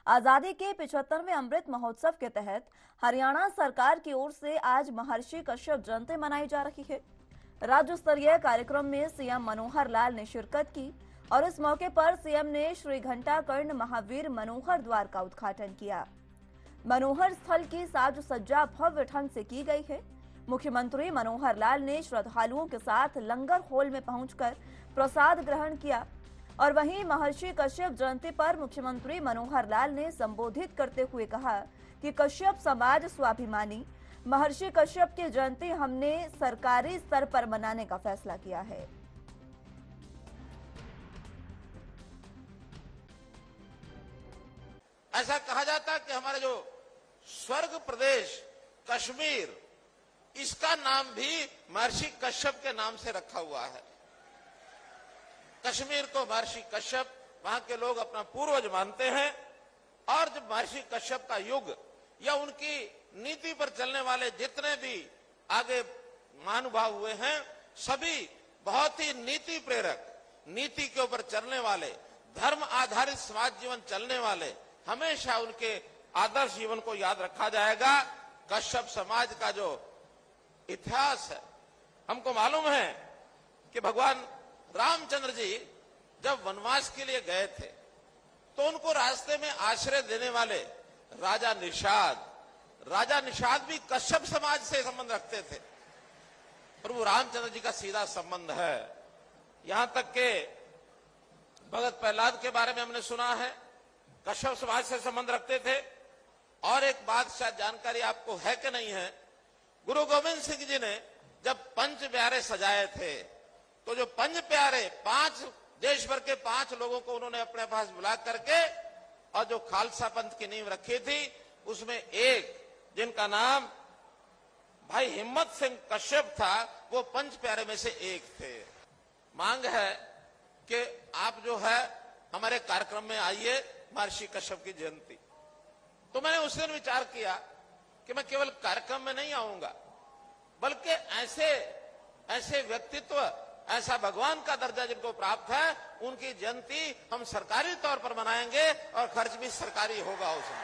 आजादी के 75वें अमृत महोत्सव के तहत हरियाणा सरकार की ओर से आज महर्षि कश्यप जयंती मनाई जा रही है। राज्य स्तरीय कार्यक्रम में सीएम मनोहर लाल ने शिरकत की और इस मौके पर सीएम ने श्री घंटाकर्ण महावीर मनोहर द्वार का उद्घाटन किया। मनोहर स्थल की साज सज्जा भव्य ढंग से की गई है। मुख्यमंत्री मनोहर लाल ने श्रद्धालुओं के साथ लंगर हॉल में पहुंचकर प्रसाद ग्रहण किया और वहीं महर्षि कश्यप जयंती पर मुख्यमंत्री मनोहर लाल ने संबोधित करते हुए कहा कि कश्यप समाज स्वाभिमानी महर्षि कश्यप की जयंती हमने सरकारी स्तर पर मनाने का फैसला किया है। ऐसा कहा जाता है कि हमारे जो स्वर्ग प्रदेश कश्मीर, इसका नाम भी महर्षि कश्यप के नाम से रखा हुआ है। कश्मीर को महर्षि कश्यप वहां के लोग अपना पूर्वज मानते हैं और जब महर्षि कश्यप का युग या उनकी नीति पर चलने वाले जितने भी आगे महानुभाव हुए हैं, सभी बहुत ही नीति प्रेरक, नीति के ऊपर चलने वाले, धर्म आधारित समाज जीवन चलने वाले, हमेशा उनके आदर्श जीवन को याद रखा जाएगा। कश्यप समाज का जो इतिहास है, हमको मालूम है कि भगवान रामचंद्र जी जब वनवास के लिए गए थे तो उनको रास्ते में आश्रय देने वाले राजा निषाद भी कश्यप समाज से संबंध रखते थे। प्रभु रामचंद्र जी का सीधा संबंध है। यहां तक के भगत प्रहलाद के बारे में हमने सुना है, कश्यप समाज से संबंध रखते थे। और एक बात शायद जानकारी आपको है कि नहीं है, गुरु गोविंद सिंह जी ने जब पंच प्यारे सजाए थे तो जो पंच प्यारे, 5 देश भर के 5 लोगों को उन्होंने अपने पास बुला करके और जो खालसा पंथ की नींव रखी थी, उसमें एक जिनका नाम भाई हिम्मत सिंह कश्यप था, वो पंच प्यारे में से एक थे। मांग है कि आप जो है हमारे कार्यक्रम में आइए, महर्षि कश्यप की जयंती। तो मैंने उस दिन विचार किया कि मैं केवल कार्यक्रम में नहीं आऊंगा, बल्कि ऐसे व्यक्तित्व, ऐसा भगवान का दर्जा जिनको प्राप्त है, उनकी जयंती हम सरकारी तौर पर मनाएंगे और खर्च भी सरकारी होगा उसमें।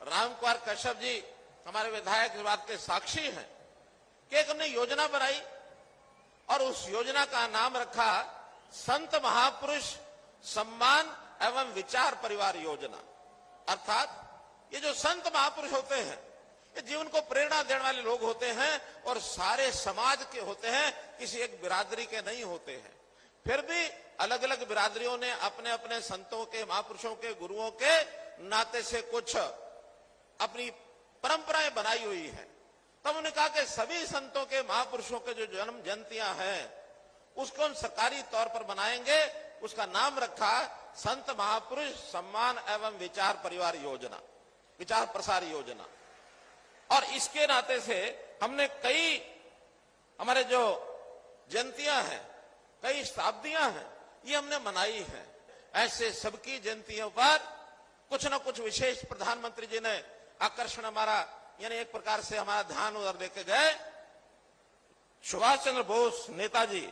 रामकुमार कश्यप जी हमारे विधायक इस बात के साक्षी हैं कि एक हमने योजना बनाई और उस योजना का नाम रखा संत महापुरुष सम्मान एवं विचार परिवार योजना। अर्थात ये जो संत महापुरुष होते हैं, ये जीवन को प्रेरणा देने वाले लोग होते हैं और सारे समाज के होते हैं, किसी एक बिरादरी के नहीं होते हैं। फिर भी अलग अलग बिरादरियों ने अपने अपने संतों के, महापुरुषों के, गुरुओं के नाते से कुछ अपनी परंपराएं बनाई हुई है। तब उन्होंने कहा कि सभी संतों के, महापुरुषों के जो जन्म जयंतियां हैं, उसको हम सरकारी तौर पर बनाएंगे। उसका नाम रखा संत महापुरुष सम्मान एवं विचार परिवार योजना, विचार प्रसार योजना। और इसके नाते से हमने कई हमारे जो जयंतियां हैं, कई शताब्दियां हैं, ये हमने मनाई हैं। ऐसे सबकी जयंतियों पर कुछ न कुछ विशेष प्रधानमंत्री जी ने आकर्षण हमारा, यानी एक प्रकार से हमारा ध्यान उधर लेके गए। सुभाष चंद्र बोस नेताजी,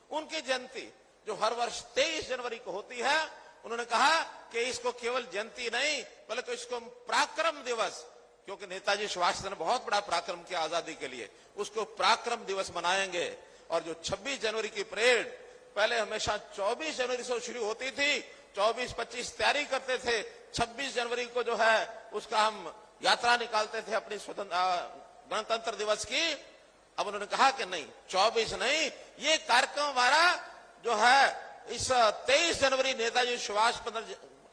उनकी जयंती जो हर वर्ष 23 जनवरी को होती है, उन्होंने कहा कि इसको केवल जयंती नहीं बल्कि इसको पराक्रम दिवस, क्योंकि नेताजी सुभाष चंद्र बहुत बड़ा पराक्रम किया आजादी के लिए, उसको पराक्रम दिवस मनाएंगे। और जो 26 जनवरी की परेड पहले हमेशा 24 जनवरी से शुरू होती थी, 24-25 तैयारी करते थे, 26 जनवरी को जो है उसका हम यात्रा निकालते थे अपनी गणतंत्र दिवस की। अब उन्होंने कहा कि नहीं, 24 नहीं, ये कार्यक्रम हमारा जो है इस 23 जनवरी नेताजी सुभाष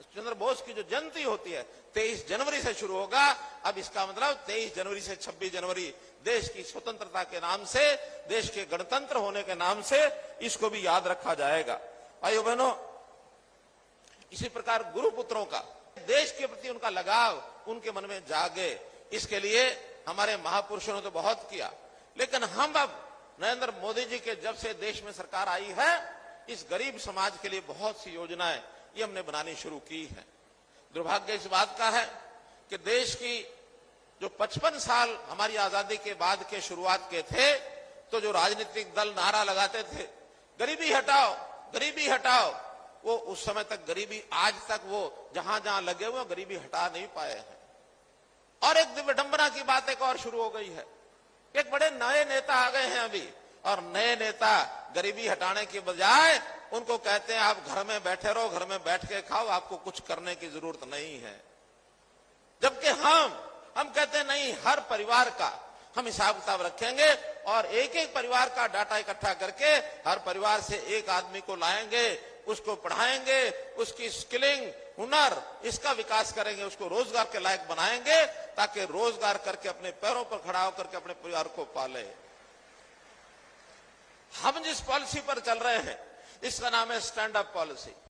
चंद्र बोस की जो जयंती होती है 23 जनवरी से शुरू होगा। अब इसका मतलब 23 जनवरी से 26 जनवरी देश की स्वतंत्रता के नाम से, देश के गणतंत्र होने के नाम से इसको भी याद रखा जाएगा। भाइयों बहनों, इसी प्रकार गुरुपुत्रों का, देश के प्रति उनका लगाव उनके मन में जागे, इसके लिए हमारे महापुरुषों ने तो बहुत किया। लेकिन हम अब नरेंद्र मोदी जी के जब से देश में सरकार आई है, इस गरीब समाज के लिए बहुत सी योजनाएं ये हमने बनानी शुरू की है। दुर्भाग्य इस बात का है कि देश की जो 55 साल हमारी आजादी के बाद के शुरुआत के थे, तो जो राजनीतिक दल नारा लगाते थे, गरीबी हटाओ, गरीबी हटाओ, वो उस समय तक गरीबी, आज तक वो जहां जहां लगे हुए गरीबी हटा नहीं पाए हैं। और एक विडंबना की बात एक और शुरू हो गई है। एक बड़े नए नेता आ गए हैं अभी, और नए नेता गरीबी हटाने की बजाय उनको कहते हैं आप घर में बैठे रहो, घर में बैठ के खाओ, आपको कुछ करने की जरूरत नहीं है। जबकि हम कहते हैं नहीं, हर परिवार का हम हिसाब किताब रखेंगे और एक एक परिवार का डाटा इकट्ठा करके हर परिवार से एक आदमी को लाएंगे, उसको पढ़ाएंगे, उसकी स्किलिंग, हुनर, इसका विकास करेंगे, उसको रोजगार के लायक बनाएंगे, ताकि रोजगार करके अपने पैरों पर खड़ा होकर के अपने परिवार को पाले। हम जिस पॉलिसी पर चल रहे हैं, इसका नाम है स्टैंड अप पॉलिसी।